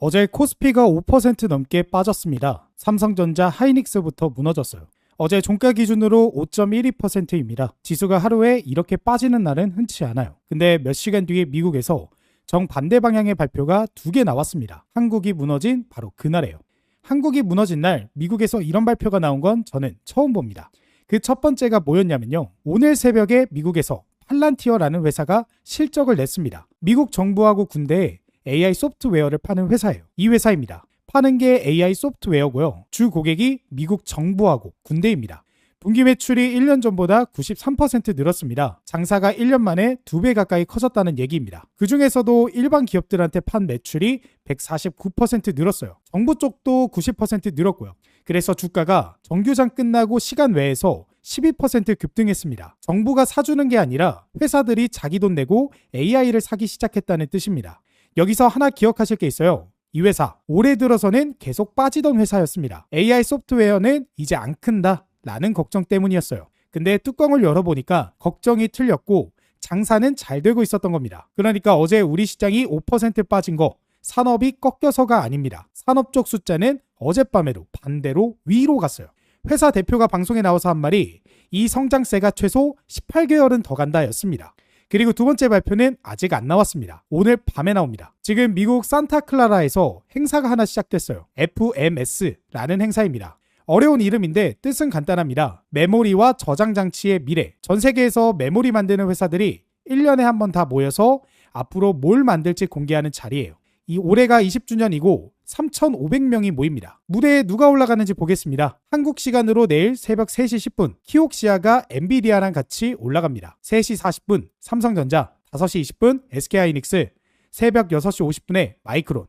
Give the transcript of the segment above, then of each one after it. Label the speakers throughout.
Speaker 1: 어제 코스피가 5% 넘게 빠졌습니다. 삼성전자, 하이닉스부터 무너졌어요. 어제 종가 기준으로 5.12%입니다. 지수가 하루에 이렇게 빠지는 날은 흔치 않아요. 근데 몇 시간 뒤에 미국에서 정반대 방향의 발표가 2개 나왔습니다. 한국이 무너진 바로 그날이에요. 한국이 무너진 날 미국에서 이런 발표가 나온 건 저는 처음 봅니다. 그 첫 번째가 뭐였냐면요. 오늘 새벽에 미국에서 팔란티어라는 회사가 실적을 냈습니다. 미국 정부하고 군대에 AI 소프트웨어를 파는 회사예요. 이 회사입니다. 파는 게 AI 소프트웨어고요. 주 고객이 미국 정부하고 군대입니다. 분기 매출이 1년 전보다 93% 늘었습니다. 장사가 1년 만에 2배 가까이 커졌다는 얘기입니다. 그 중에서도 일반 기업들한테 판 매출이 149% 늘었어요. 정부 쪽도 90% 늘었고요. 그래서 주가가 정규장 끝나고 시간 외에서 12% 급등했습니다. 정부가 사주는 게 아니라 회사들이 자기 돈 내고 AI를 사기 시작했다는 뜻입니다. 여기서 하나 기억하실 게 있어요. 이 회사 올해 들어서는 계속 빠지던 회사였습니다. AI 소프트웨어는 이제 안 큰다 라는 걱정 때문이었어요. 근데 뚜껑을 열어보니까 걱정이 틀렸고 장사는 잘 되고 있었던 겁니다. 그러니까 어제 우리 시장이 5% 빠진 거 산업이 꺾여서가 아닙니다. 산업 쪽 숫자는 어젯밤에도 반대로 위로 갔어요. 회사 대표가 방송에 나와서 한 말이 이 성장세가 최소 18개월은 더 간다 였습니다. 그리고 두 번째 발표는 아직 안 나왔습니다. 오늘 밤에 나옵니다. 지금 미국 산타클라라에서 행사가 하나 시작됐어요. FMS라는 행사입니다. 어려운 이름인데 뜻은 간단합니다. 메모리와 저장 장치의 미래. 전 세계에서 메모리 만드는 회사들이 1년에 한 번 다 모여서 앞으로 뭘 만들지 공개하는 자리예요. 이 올해가 20주년이고 3,500명이 모입니다. 무대에 누가 올라가는지 보겠습니다. 한국 시간으로 내일 새벽 3시 10분 키옥시아가 엔비디아랑 같이 올라갑니다. 3시 40분 삼성전자, 5시 20분 SK하이닉스, 새벽 6시 50분에 마이크론.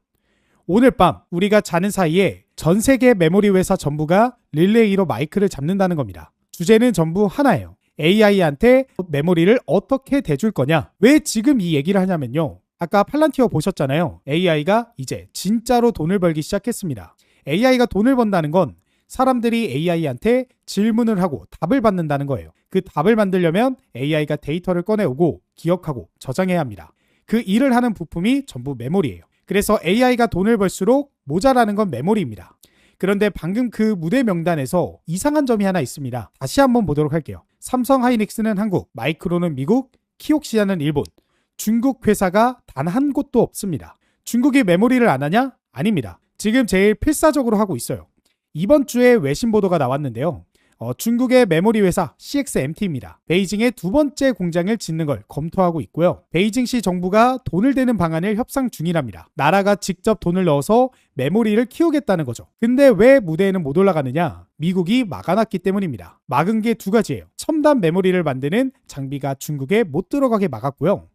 Speaker 1: 오늘 밤 우리가 자는 사이에 전 세계 메모리 회사 전부가 릴레이로 마이크를 잡는다는 겁니다. 주제는 전부 하나예요. AI한테 메모리를 어떻게 대줄 거냐. 왜 지금 이 얘기를 하냐면요. 아까 팔란티어 보셨잖아요. AI가 이제 진짜로 돈을 벌기 시작했습니다. AI가 돈을 번다는 건 사람들이 AI한테 질문을 하고 답을 받는다는 거예요. 그 답을 만들려면 AI가 데이터를 꺼내오고 기억하고 저장해야 합니다. 그 일을 하는 부품이 전부 메모리예요. 그래서 AI가 돈을 벌수록 모자라는 건 메모리입니다. 그런데 방금 그 무대 명단에서 이상한 점이 하나 있습니다. 다시 한번 보도록 할게요. 삼성 하이닉스는 한국, 마이크론은 미국, 키옥시아는 일본. 중국 회사가 단 한 곳도 없습니다. 중국이 메모리를 안 하냐? 아닙니다. 지금 제일 필사적으로 하고 있어요. 이번 주에 외신 보도가 나왔는데요. 중국의 메모리 회사 CXMT입니다. 베이징에 두 번째 공장을 짓는 걸 검토하고 있고요. 베이징시 정부가 돈을 대는 방안을 협상 중이랍니다. 나라가 직접 돈을 넣어서 메모리를 키우겠다는 거죠. 근데 왜 무대에는 못 올라가느냐? 미국이 막아놨기 때문입니다. 막은 게 두 가지예요. 첨단 메모리를 만드는 장비가 중국에 못 들어가게 막았고요.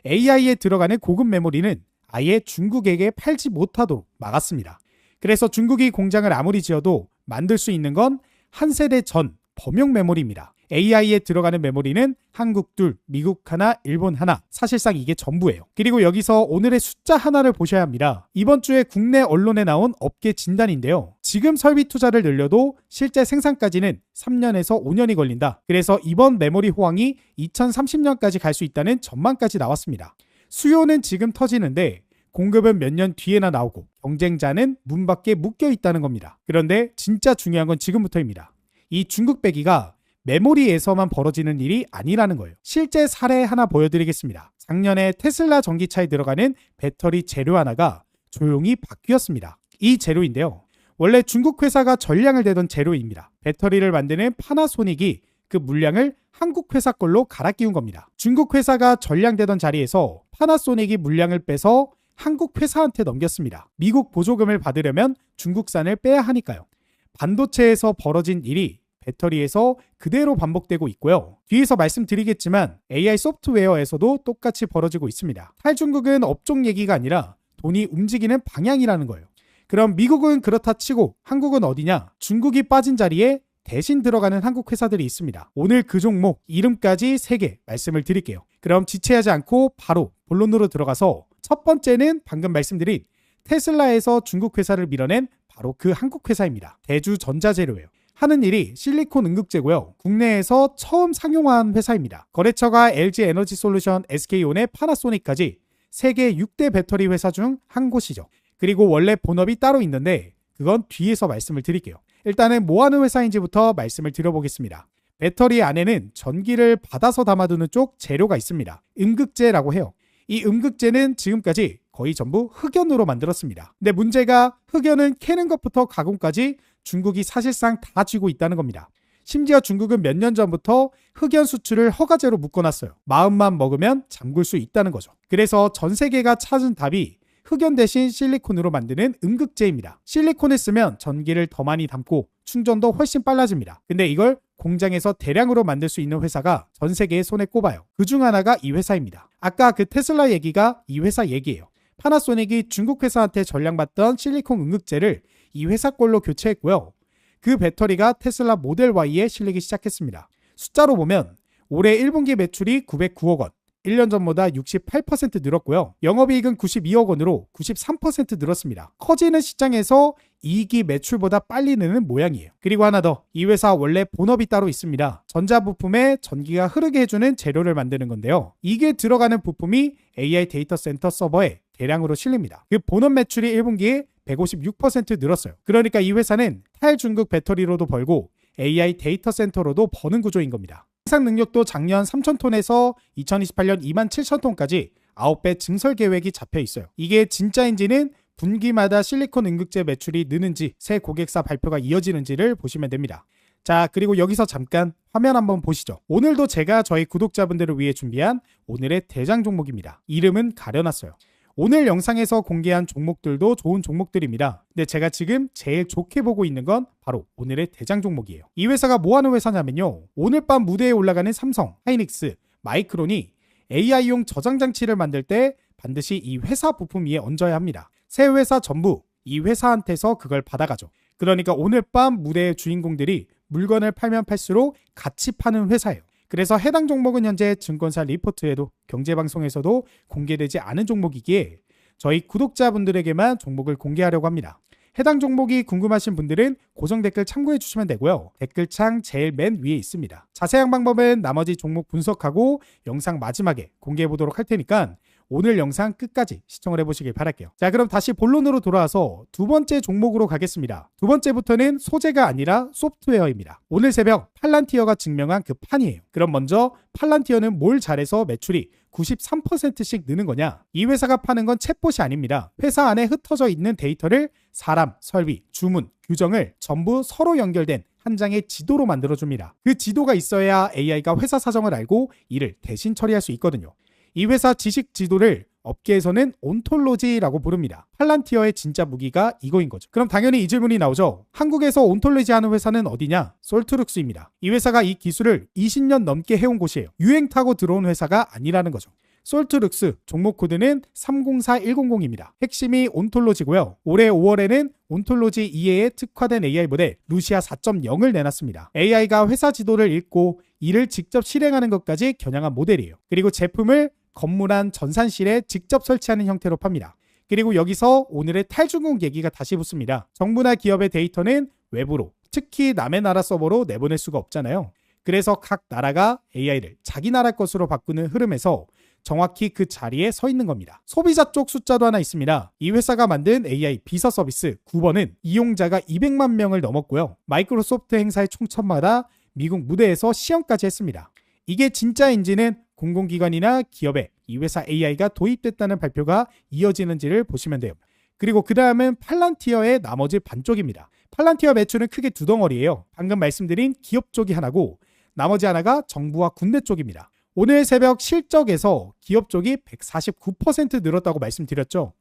Speaker 1: AI에 들어가는 고급 메모리는 아예 중국에게 팔지 못하도록 막았습니다. 그래서 중국이 공장을 아무리 지어도 만들 수 있는 건 한 세대 전 범용 메모리입니다. AI에 들어가는 메모리는 한국 둘, 미국 하나, 일본 하나. 사실상 이게 전부예요. 그리고 여기서 오늘의 숫자 하나를 보셔야 합니다. 이번 주에 국내 언론에 나온 업계 진단인데요. 지금 설비 투자를 늘려도 실제 생산까지는 3년에서 5년이 걸린다. 그래서 이번 메모리 호황이 2030년까지 갈 수 있다는 전망까지 나왔습니다. 수요는 지금 터지는데 공급은 몇 년 뒤에나 나오고 경쟁자는 문 밖에 묶여 있다는 겁니다. 그런데 진짜 중요한 건 지금부터입니다. 이 중국 빼기가 메모리에서만 벌어지는 일이 아니라는 거예요. 실제 사례 하나 보여드리겠습니다. 작년에 테슬라 전기차에 들어가는 배터리 재료 하나가 조용히 바뀌었습니다. 이 재료인데요. 원래 중국 회사가 전량을 대던 재료입니다. 배터리를 만드는 파나소닉이 그 물량을 한국 회사 걸로 갈아 끼운 겁니다. 중국 회사가 전량되던 자리에서 파나소닉이 물량을 빼서 한국 회사한테 넘겼습니다. 미국 보조금을 받으려면 중국산을 빼야 하니까요. 반도체에서 벌어진 일이 배터리에서 그대로 반복되고 있고요. 뒤에서 말씀드리겠지만 AI 소프트웨어에서도 똑같이 벌어지고 있습니다. 탈중국은 업종 얘기가 아니라 돈이 움직이는 방향이라는 거예요. 그럼 미국은 그렇다 치고 한국은 어디냐? 중국이 빠진 자리에 대신 들어가는 한국 회사들이 있습니다. 오늘 그 종목 이름까지 3개 말씀을 드릴게요. 그럼 지체하지 않고 바로 본론으로 들어가서 첫 번째는 방금 말씀드린 테슬라에서 중국 회사를 밀어낸 바로 그 한국 회사입니다. 대주전자재료예요. 하는 일이 실리콘 응급제고요. 국내에서 처음 상용화한 회사입니다. 거래처가 LG에너지솔루션, SK온의 파나소닉까지 세계 6대 배터리 회사 중 한 곳이죠. 그리고 원래 본업이 따로 있는데 그건 뒤에서 말씀을 드릴게요. 일단은 뭐 하는 회사인지부터 말씀을 드려보겠습니다. 배터리 안에는 전기를 받아서 담아두는 쪽 재료가 있습니다. 음극재라고 해요. 이 음극재는 지금까지 거의 전부 흑연으로 만들었습니다. 근데 문제가 흑연은 캐는 것부터 가공까지 중국이 사실상 다 쥐고 있다는 겁니다. 심지어 중국은 몇 년 전부터 흑연 수출을 허가제로 묶어놨어요. 마음만 먹으면 잠글 수 있다는 거죠. 그래서 전 세계가 찾은 답이 흑연 대신 실리콘으로 만드는 음극재입니다. 실리콘을 쓰면 전기를 더 많이 담고 충전도 훨씬 빨라집니다. 근데 이걸 공장에서 대량으로 만들 수 있는 회사가 전 세계에 손에 꼽아요. 그중 하나가 이 회사입니다. 아까 그 테슬라 얘기가 이 회사 얘기예요. 파나소닉이 중국 회사한테 전량받던 실리콘 음극재를 이 회사 걸로 교체했고요. 그 배터리가 테슬라 모델 Y에 실리기 시작했습니다. 숫자로 보면 올해 1분기 매출이 909억 원, 1년 전보다 68% 늘었고요. 영업이익은 92억 원으로 93% 늘었습니다. 커지는 시장에서 이익이 매출보다 빨리 느는 모양이에요. 그리고 하나 더, 이 회사 원래 본업이 따로 있습니다. 전자부품에 전기가 흐르게 해주는 재료를 만드는 건데요. 이게 들어가는 부품이 AI 데이터 센터 서버에 대량으로 실립니다. 그 본업 매출이 1분기에 156% 늘었어요. 그러니까 이 회사는 탈중국 배터리로도 벌고 AI 데이터 센터로도 버는 구조인 겁니다. 생산 능력도 작년 3,000톤에서 2028년 27,000톤까지 9배 증설 계획이 잡혀 있어요. 이게 진짜인지는 분기마다 실리콘 음극재 매출이 느는지 새 고객사 발표가 이어지는지를 보시면 됩니다. 자, 그리고 여기서 잠깐 화면 한번 보시죠. 오늘도 제가 저희 구독자분들을 위해 준비한 오늘의 대장 종목입니다. 이름은 가려놨어요. 오늘 영상에서 공개한 종목들도 좋은 종목들입니다. 근데 제가 지금 제일 좋게 보고 있는 건 바로 오늘의 대장 종목이에요. 이 회사가 뭐 하는 회사냐면요. 오늘 밤 무대에 올라가는 삼성, 하이닉스, 마이크론이 AI용 저장 장치를 만들 때 반드시 이 회사 부품 위에 얹어야 합니다. 세 회사 전부 이 회사한테서 그걸 받아가죠. 그러니까 오늘 밤 무대의 주인공들이 물건을 팔면 팔수록 같이 파는 회사예요. 그래서 해당 종목은 현재 증권사 리포트에도 경제방송에서도 공개되지 않은 종목이기에 저희 구독자분들에게만 종목을 공개하려고 합니다. 해당 종목이 궁금하신 분들은 고정 댓글 참고해 주시면 되고요. 댓글창 제일 맨 위에 있습니다. 자세한 방법은 나머지 종목 분석하고 영상 마지막에 공개해 보도록 할 테니까 오늘 영상 끝까지 시청을 해보시길 바랄게요. 자, 그럼 다시 본론으로 돌아와서 두 번째 종목으로 가겠습니다. 두 번째부터는 소재가 아니라 소프트웨어입니다. 오늘 새벽 팔란티어가 증명한 그 판이에요. 그럼 먼저 팔란티어는 뭘 잘해서 매출이 93%씩 느는 거냐? 이 회사가 파는 건 챗봇이 아닙니다. 회사 안에 흩어져 있는 데이터를 사람, 설비, 주문, 규정을 전부 서로 연결된 한 장의 지도로 만들어줍니다. 그 지도가 있어야 AI가 회사 사정을 알고 이를 대신 처리할 수 있거든요. 이 회사 지식 지도를 업계에서는 온톨로지라고 부릅니다. 팔란티어의 진짜 무기가 이거인 거죠. 그럼 당연히 이 질문이 나오죠. 한국에서 온톨로지 하는 회사는 어디냐? 솔트룩스입니다. 이 회사가 이 기술을 20년 넘게 해온 곳이에요. 유행 타고 들어온 회사가 아니라는 거죠. 솔트룩스 종목 코드는 304100입니다. 핵심이 온톨로지고요. 올해 5월에는 온톨로지 2회에 특화된 AI 모델 루시아 4.0을 내놨습니다. AI가 회사 지도를 읽고 이를 직접 실행하는 것까지 겨냥한 모델이에요. 그리고 제품을 건물 안 전산실에 직접 설치하는 형태로 팝니다. 그리고 여기서 오늘의 탈중국 얘기가 다시 붙습니다. 정부나 기업의 데이터는 외부로, 특히 남의 나라 서버로 내보낼 수가 없잖아요. 그래서 각 나라가 AI를 자기 나라 것으로 바꾸는 흐름에서 정확히 그 자리에 서 있는 겁니다. 소비자 쪽 숫자도 하나 있습니다. 이 회사가 만든 AI 비서 서비스 9번은 이용자가 200만 명을 넘었고요. 마이크로소프트 행사의 총천마다 미국 무대에서 시연까지 했습니다. 이게 진짜인지는 공공기관이나 기업에 이 회사 AI가 도입됐다는 발표가 이어지는지를 보시면 돼요. 그리고 그 다음은 팔란티어의 나머지 반쪽입니다. 팔란티어 매출은 크게 두 덩어리예요. 방금 말씀드린 기업 쪽이 하나고 나머지 하나가 정부와 군대 쪽입니다. 오늘 새벽 실적에서 기업 쪽이 149% 늘었다고 말씀드렸죠.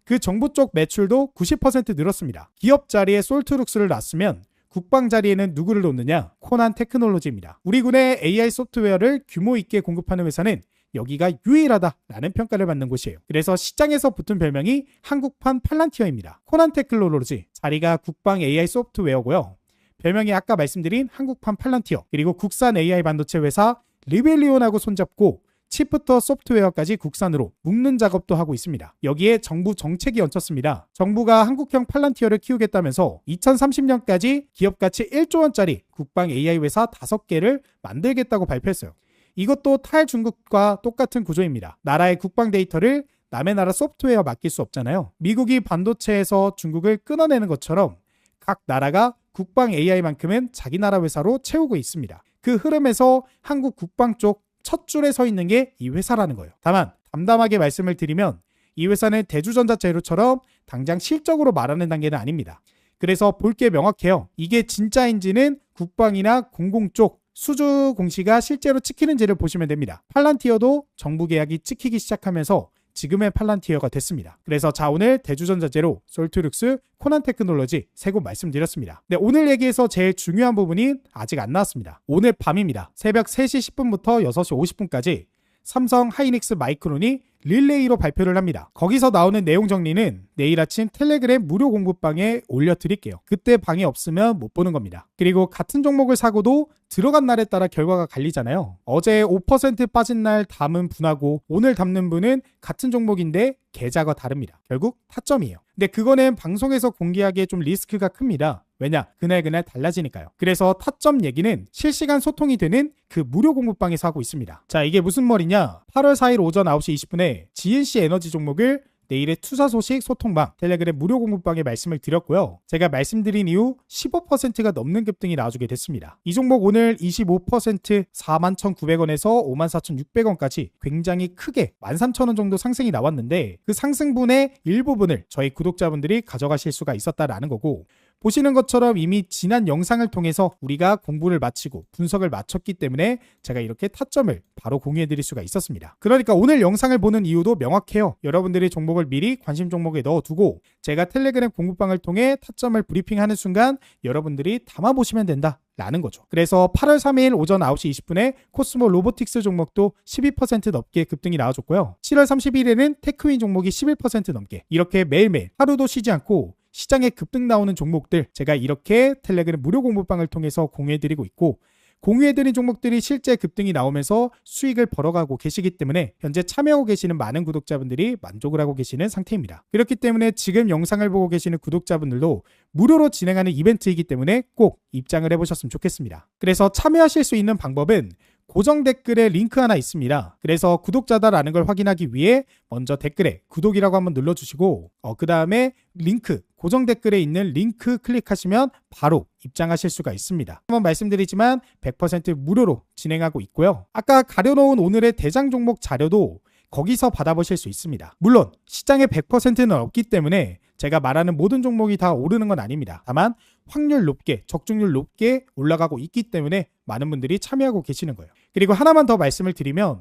Speaker 1: 그 정부 쪽 매출도 90% 늘었습니다. 기업 자리에 솔트룩스를 놨으면 국방 자리에는 누구를 놓느냐? 코난 테크놀로지입니다. 우리 군의 AI 소프트웨어를 규모 있게 공급하는 회사는 여기가 유일하다라는 평가를 받는 곳이에요. 그래서 시장에서 붙은 별명이 한국판 팔란티어입니다. 코난 테크놀로지, 자리가 국방 AI 소프트웨어고요. 별명이 아까 말씀드린 한국판 팔란티어, 그리고 국산 AI 반도체 회사 리벨리온하고 손잡고 칩부터 소프트웨어까지 국산으로 묶는 작업도 하고 있습니다. 여기에 정부 정책이 얹혔습니다. 정부가 한국형 팔란티어를 키우겠다면서 2030년까지 기업가치 1조 원짜리 국방 AI 회사 5개를 만들겠다고 발표했어요. 이것도 탈중국과 똑같은 구조입니다. 나라의 국방 데이터를 남의 나라 소프트웨어 맡길 수 없잖아요. 미국이 반도체에서 중국을 끊어내는 것처럼 각 나라가 국방 AI만큼은 자기 나라 회사로 채우고 있습니다. 그 흐름에서 한국 국방 쪽 첫 줄에 서 있는 게 이 회사라는 거예요. 다만 담담하게 말씀을 드리면 이 회사는 대주전자 재료처럼 당장 실적으로 말하는 단계는 아닙니다. 그래서 볼 게 명확해요. 이게 진짜인지는 국방이나 공공 쪽 수주 공시가 실제로 찍히는지를 보시면 됩니다. 팔란티어도 정부 계약이 찍히기 시작하면서 지금의 팔란티어가 됐습니다. 그래서 자, 오늘 대주전자재료, 솔트룩스, 코난테크놀로지 세 곳 말씀드렸습니다. 네, 오늘 얘기에서 제일 중요한 부분이 아직 안 나왔습니다. 오늘 밤입니다. 새벽 3시 10분부터 6시 50분까지 삼성 하이닉스 마이크론이 릴레이로 발표를 합니다. 거기서 나오는 내용 정리는 내일 아침 텔레그램 무료 공부방에 올려드릴게요. 그때 방이 없으면 못 보는 겁니다. 그리고 같은 종목을 사고도 들어간 날에 따라 결과가 갈리잖아요. 어제 5% 빠진 날 담은 분하고 오늘 담는 분은 같은 종목인데 계좌가 다릅니다. 결국 타점이에요. 근데 그거는 방송에서 공개하기에 좀 리스크가 큽니다. 왜냐? 그날 달라지니까요. 그래서 타점 얘기는 실시간 소통이 되는 그 무료 공부방에서 하고 있습니다. 자, 이게 무슨 말이냐? 8월 4일 오전 9시 20분에 GNC 에너지 종목을 내일의 투자 소식 소통방 텔레그램 무료 공부방에 말씀을 드렸고요. 제가 말씀드린 이후 15%가 넘는 급등이 나와주게 됐습니다. 이 종목 오늘 25% 41,900원에서 54,600원까지 굉장히 크게 13,000원 정도 상승이 나왔는데 그 상승분의 일부분을 저희 구독자분들이 가져가실 수가 있었다라는 거고, 보시는 것처럼 이미 지난 영상을 통해서 우리가 공부를 마치고 분석을 마쳤기 때문에 제가 이렇게 타점을 바로 공유해드릴 수가 있었습니다. 그러니까 오늘 영상을 보는 이유도 명확해요. 여러분들이 종목을 미리 관심 종목에 넣어두고 제가 텔레그램 공부방을 통해 타점을 브리핑하는 순간 여러분들이 담아보시면 된다 라는 거죠. 그래서 8월 3일 오전 9시 20분에 코스모 로보틱스 종목도 12% 넘게 급등이 나와줬고요. 7월 31일에는 테크윈 종목이 11% 넘게 이렇게 매일매일 하루도 쉬지 않고 시장에 급등 나오는 종목들 제가 이렇게 텔레그램 무료 공부방을 통해서 공유해드리고 있고, 공유해드린 종목들이 실제 급등이 나오면서 수익을 벌어가고 계시기 때문에 현재 참여하고 계시는 많은 구독자분들이 만족을 하고 계시는 상태입니다. 그렇기 때문에 지금 영상을 보고 계시는 구독자분들도 무료로 진행하는 이벤트이기 때문에 꼭 입장을 해보셨으면 좋겠습니다. 그래서 참여하실 수 있는 방법은 고정 댓글에 링크 하나 있습니다. 그래서 구독자다라는 걸 확인하기 위해 먼저 댓글에 구독이라고 한번 눌러주시고 그 다음에 링크, 고정 댓글에 있는 링크 클릭하시면 바로 입장하실 수가 있습니다. 한번 말씀드리지만 100% 무료로 진행하고 있고요. 아까 가려놓은 오늘의 대장 종목 자료도 거기서 받아보실 수 있습니다. 물론 시장의 100%는 없기 때문에 제가 말하는 모든 종목이 다 오르는 건 아닙니다. 다만 확률 높게, 적중률 높게 올라가고 있기 때문에 많은 분들이 참여하고 계시는 거예요. 그리고 하나만 더 말씀을 드리면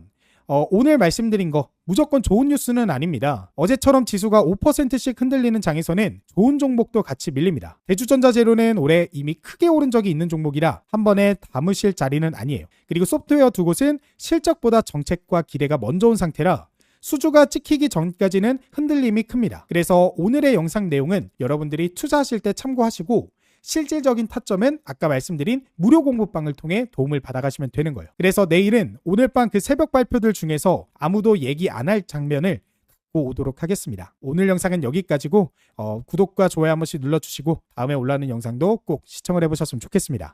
Speaker 1: 오늘 말씀드린 거 무조건 좋은 뉴스는 아닙니다. 어제처럼 지수가 5%씩 흔들리는 장에서는 좋은 종목도 같이 밀립니다. 대주전자재료는 올해 이미 크게 오른 적이 있는 종목이라 한 번에 담으실 자리는 아니에요. 그리고 소프트웨어 두 곳은 실적보다 정책과 기대가 먼저 온 상태라 수주가 찍히기 전까지는 흔들림이 큽니다. 그래서 오늘의 영상 내용은 여러분들이 투자하실 때 참고하시고 실질적인 타점은 아까 말씀드린 무료 공부방을 통해 도움을 받아가시면 되는 거예요. 그래서 내일은 오늘 밤 그 새벽 발표들 중에서 아무도 얘기 안 할 장면을 갖고 오도록 하겠습니다. 오늘 영상은 여기까지고 구독과 좋아요 한 번씩 눌러주시고 다음에 올라오는 영상도 꼭 시청을 해보셨으면 좋겠습니다.